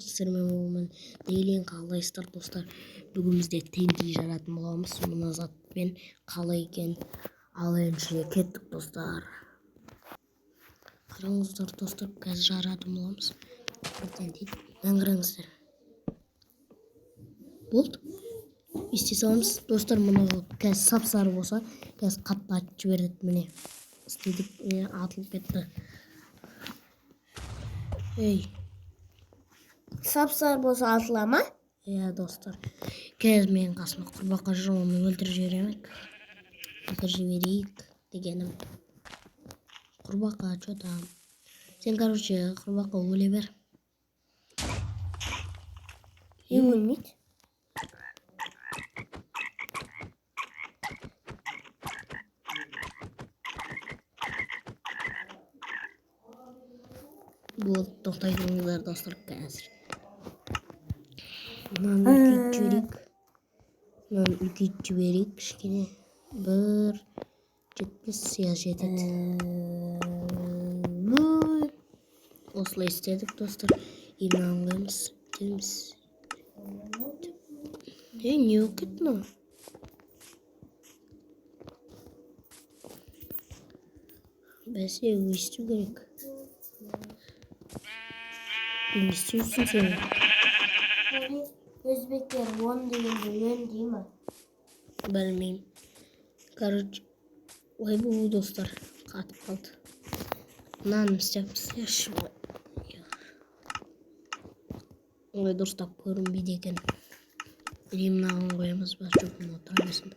Сіздермен дейлен қалайсыздар достар. Бүгін бізде теңдей жаратын боламыз. Мына затпен қалай екен. Ал енді кеттік достар. Қараңыздар достар, қазір жаратын боламыз. Қараңыздар. Болды. Есте саламыз достар, мұны қазір сап-сары болса, қазір қатты атып жібереді. Міне істедік, атылып кетті. Ей. Сап-сары болса атыла ма? Иә достар, қазір менің қасыма құрбақа жүр, оны өлтіріп жіберейік дегенім. Құрбақа, что там? Сен, короче, құрбақа өле бер. Өлмейді. Болды, тоқтай тұрыңыздар достар, қазір. Мынаны үлкейтіп жіберейік, кішкене. 1.70 сия жетеді. Осылай істедік достар. Мынаны қоямыз. Не болып кетті мынау? Бәсе өсту керек. Не істеусің сен? Өзбектер 10 дегенде өн дей ма? Білмеймін. Короче, ой бұл достар, қатып қалды. Мынаны істеппіз. Ой дұрыстап көрінбейді екен. Мынаған қоямыз ба, жоқ, мына тұра берсін.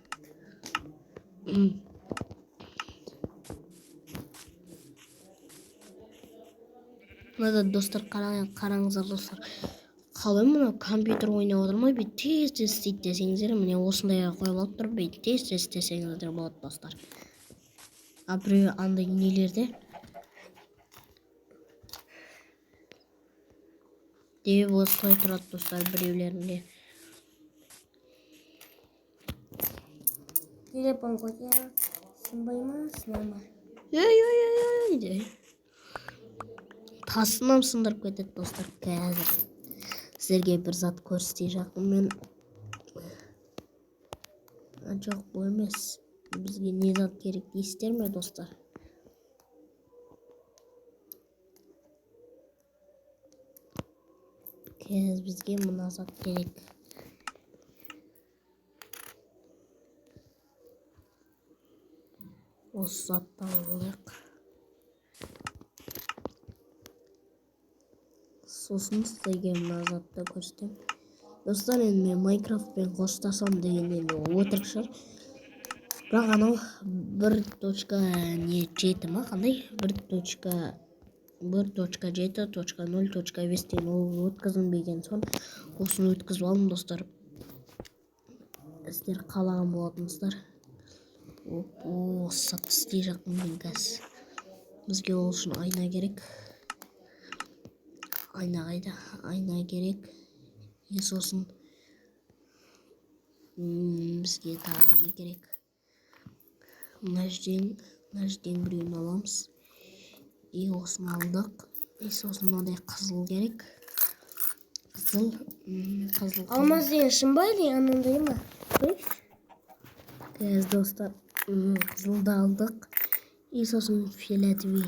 Мына достар, қараңыздар достар. Қалай мұны компьютер ойнап отыр ма? Бейт тез істейді десеңіздер, міне осындайға қойып алып тұр, бейт тез істесеңіздер болады достар. А біреу андай нелерде деп осылай тұрады достар, біреулерінде. Телефон көтер, сынбай ма, сынай ма? Ой. Тасынам сындырып кетеді достар, қазір. Сіздерге бір зат көрсетей жақынмен. Жоқ, бұл емес. Бізге не зат керек дейсіздер ме достар? Қазір бізге мына зат керек. Осы заттан алайық. Сосын сіздерге мына затты көрсетем. Достар, енді мен Майнкрафтпен қоштасам дегеннен өтірік шығар. Бірақ анау 1.7 ма қандай? 1.7.0.5 деген ол өткізілмеген соң осыны өткізіп алдым достар. Сіздер қалаған болатынсыздар. Осы затты істей жақынмен қазір. Бізге ол үшін айна керек. Айна қайда? Айна керек. Сосын бізге тағы не керек? Мына жерден біреуін аламыз. Осыны алдық. Сосын мынандай қызыл керек. Қызыл. Алмаз деген шын ба или анандай ма? Қазір достар, қызылды алдық. Сосын фиолетовый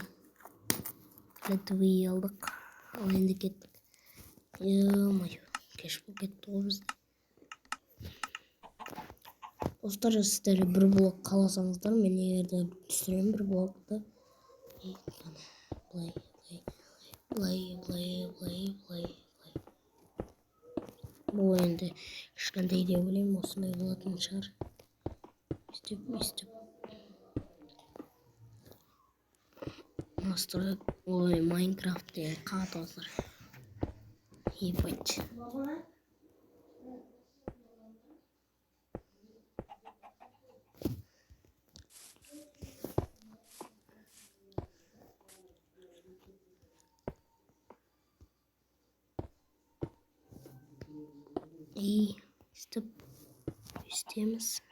алдық. Ал енді кеттік. Ё-моё, кеш болып кетті ғой бізде. Достар, сіздер бір блок қаласаңыздар, мен егерде түсіремін бір блокты. Былай. Бұл енді кішкентай деп ойлаймын, осындай болатын шығар. Өстіп. Настрой, ой, Майнкрафт деген қағат осылар. Ебать. Істеміз.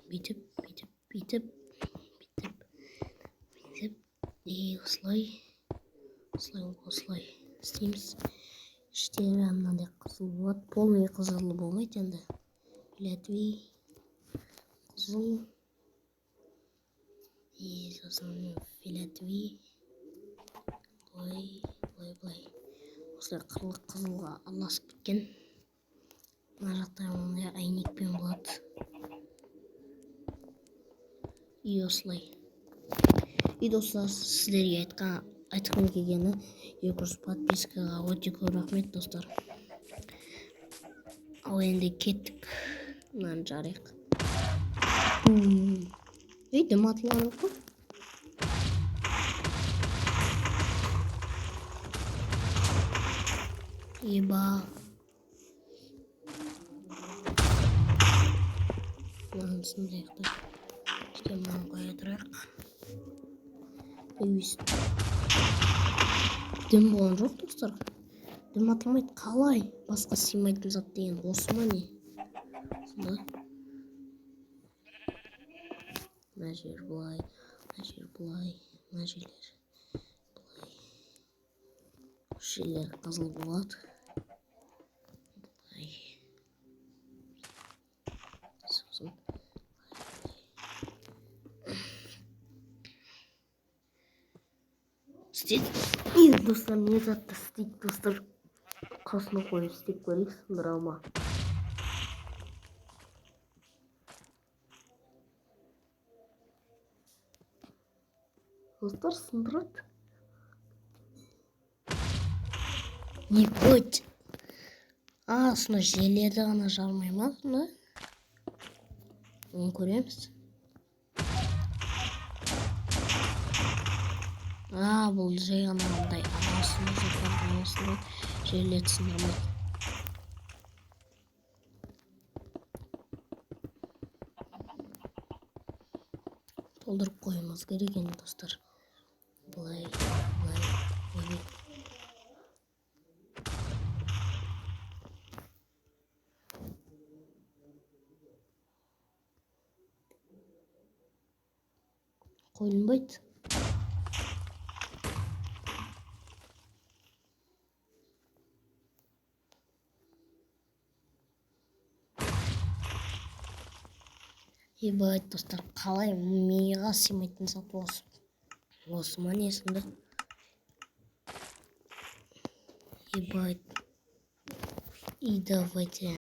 Бүйтіп. Осылай. істейміз. Іштері мынандай қызыл болады. Полный қызылы болмайды енді. Фиолетовый, қызыл. И сосын фиолетовый. Былай. Осылай қызылға араласып кеткен. Мына жақта мындай әйнекпен болады. И осылай. И достар, сіздерге айтқым келгені 200 подпискаға өте көп рахмет достар. Ал енді кеттік. Мынаны жарайық. Дым атылған ғой. Еба. Мынаны сындайық. Мынаны қоя тұрайық. Дым болған жоқ достар. Дым атылмайды. Қалай? Басқа сыймайтын зат деген осы ма не? Сонда. Мына жер былай. Мына жерлер былай. Жерлер қызыл болады. Былай. Сосын. Істейді. Достар, не затты істейді достар. Қасына қойып істеп көрейік, сындыра ма? Достар, сындырады. Не көт? Осына жерлерді ғана жармай ма? Оны көреміз. Бұл жай ғана мындай арасында жерлерді сындырмайды. Толдырып қойымыз керек енді достар. Былай. Қойылмайды. Ебать достар, қалай миға сыймайтын зат осы ма несінде? Ебать. И давайте